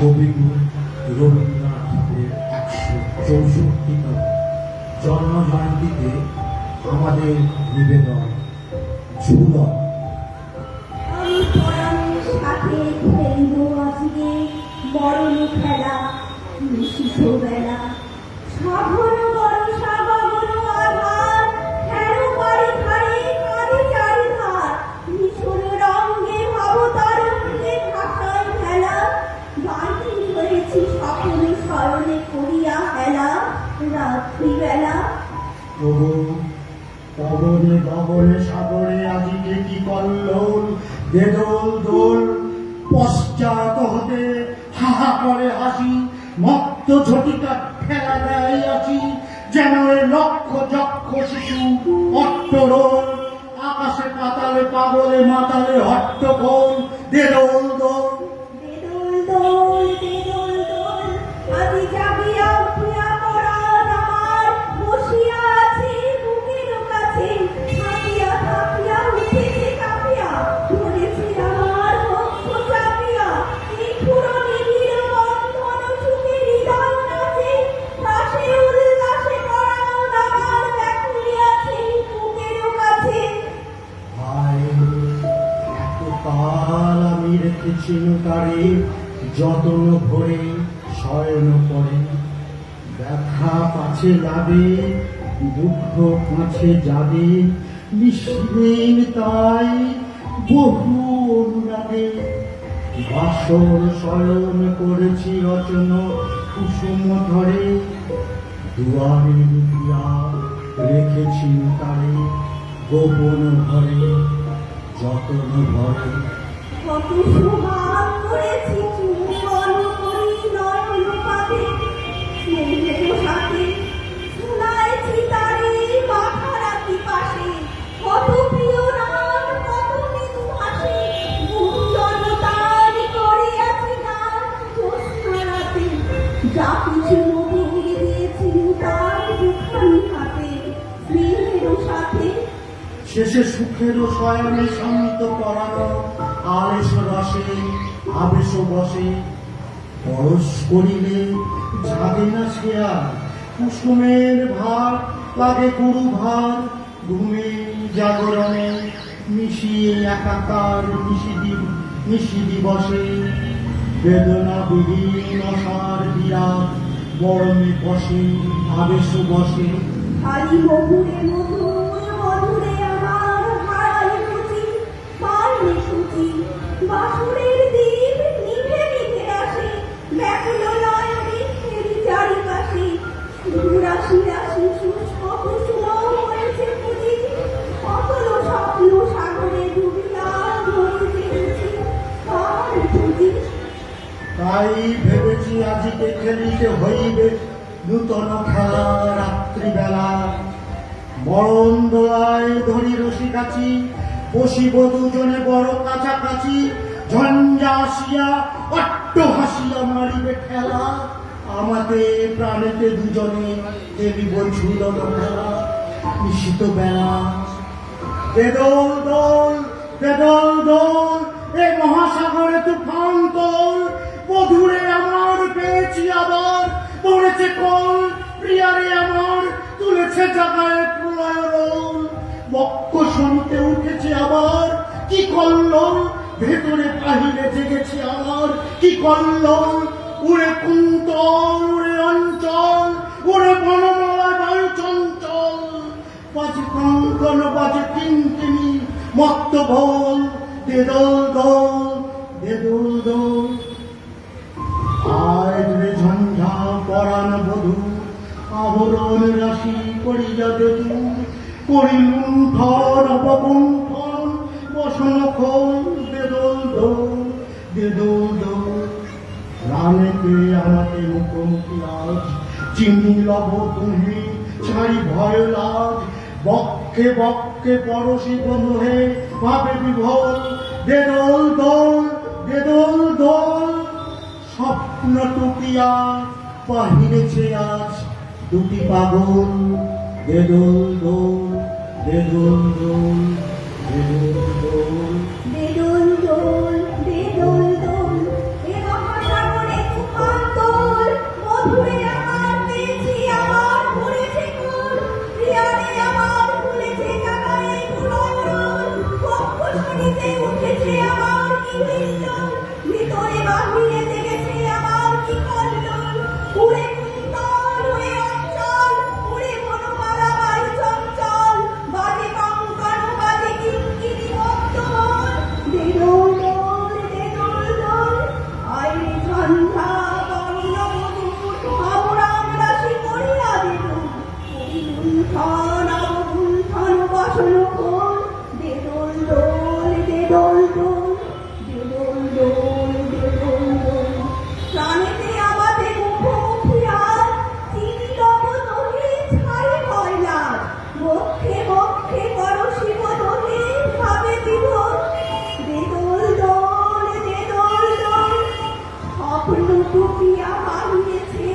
কবিগুরু রবীন্দ্রনাথের ১৬৪তম জন্মজয়ন্তীতে আমাদের নিবেদন ঝুলন। আমি পরাণের সাথে খেলব আজকে বরণ খেলা, নিশিথ বেলা, সাঘন বড় সাগর আধার, খেলো পারে ধারে কাঁধে চারিধার, ভীষণ রঙ্গে ভাবতরঙ্গে ভাষায় খেলা, বাঁধি হয়েছি সকল স্মরণে করিয়া হেলা, রাত্রিবেলা। পবনে গগনে সাগরে আজিকে কি কল্লোল, বেদোল দোল পশ্চাৎ হতে হাহা করে হাসি, মত্ত ঝটিকা ঠেলা দেয় আসি, যেন এ লক্ষ যক্ষ শিশু অট্টরোল, আকাশে পাতালে পাগলে মাতালে হট্টগোল, দেদোল দোল। দেদোল দোল দেদোল দোল, আজি জাগিয়া উঠিয়া পরাণ আমার, বসিয়া আছে বুকের কাছে, থাকিয়া থাকিয়া উঠেছে কাঁপিয়া, ধরেছে আমার বক্ষ চাপিয়া, নিঠুর নিবিড় বন্ধন সুখে হৃদয় নাচে, হাসে উল্লাসে পরাণ আমার ব্যাকুলিয়াছে বুকের কাছে। হায়, এতকাল আমি রেখেছি তারে যতন ভরে শয়ন করে, ব্যথা পাছে যাবে দুঃখ পাছে যাবে, নিঃস্বিন তাই বহু অনুরাগে, বাসর শয়ন করেছি রচন কুসুম ধরে, দুয়ারে দিয়া রেখেছি তারে গোপন ঘরে যতন ভরে। কত সোহাগ করেছি চুম্বন করি নয়ন পাতে, স্নেহের সাথে শোনাইছি তারে মাথা রাখি পাশে, কত প্রিয় নাম কত মৃদু হাসি, গুঞ্জন তার করিয়াছি গান জ্যোৎস্না রাতে, যা কিছু মধুর দিয়েছি তার দুখানি হাতে, স্নেহের সাথে। শেষে সুখের শয়নে শান্ত পরানো আলেশ রসে আবেশ বসে, পরশ করিলে জাগে না শেয়া কুসুমের ভার, লাগে গুরু ভার ঘুমে জাগরণে, মিশিয়ে একাকার নিশি দিবসে, বেদনা বিহীন অসার বিরাট বরণে বসে আবেশ বসে। হারি মধুরে মধুর মধুরে আমার হারাই খুঁজি, পাইনি সুচি, বাসুরের দ্বীপ নিভে নিভে আসে, ব্যাকুল নয়নে ফেরি চারিপাশে, শুধু রাশি রাশি শুষ্ক কুসুম হয়েছে পুঁজি, অতল স্বপ্ন সাগরে ডুবিয়া ধরে ফেলেছি কার পুঁজি। তাই ভেবেছি আজকে খেলিতে হইবে নূতন খেলা রাত্রিবেলা, মরণ দোলায় ধরি রশি কাছি, বসিব দুজনে বড় কাছাকাছি, ঝঞ্ঝা আসিয়া অট্ট হাসিয়া মারিবে খেলা, আমাকে প্রাণেতে দুজনে দেবিব ঝুলন খেলা, নিশিত বেলা। দেদোল দোল দেদোল দোল, এ মহাসাগরে তুফান তোল, মধুরে আমার পেয়েছি আবার, পড়েছে কোল প্রিয়ারে আমার, তুলেছে জাগায় প্রলয় রোল, বক্ষ শুনতে উঠেছে আবার, কি কল্লোল ভেতরে বাহিরে জেগেছে আমার, কি কল্লোল, উড়ে কুন্তল উড়ে অঞ্চল, উড়ে বনমালা বায়ু চঞ্চল, বাজে কঙ্কন বাজে কিঙ্কিনি মত্ত ভোল, দেদোল দোল দেদোল দোল। আয় রে ঝঞ্ঝা পরাণ বধূ, আবরণ রাশি করিয়া দেদু, করি লুণ্ঠন অবগুণ্ঠন বসন খোল, দেদোল দোল দেদোল দোল। রানেকে আমাকে মুখোমুখি আজ, চিনি লভ তুমি ছাই ভয় লাজ, বক্ষে বক্ষে পরশি বন্ধুহে ভাবে বিভোল, দেদোল দোল দেদোল দোল। স্বপ্ন টুকিয়া বাহিরেছে আজ দুটি পাগল, দেদোল দোল দেদোল দোল দেদোল দোল। দেদোল দোল দেদোল দোল, এ মহাসাগরে ডুবিয়া বাহিয়েছে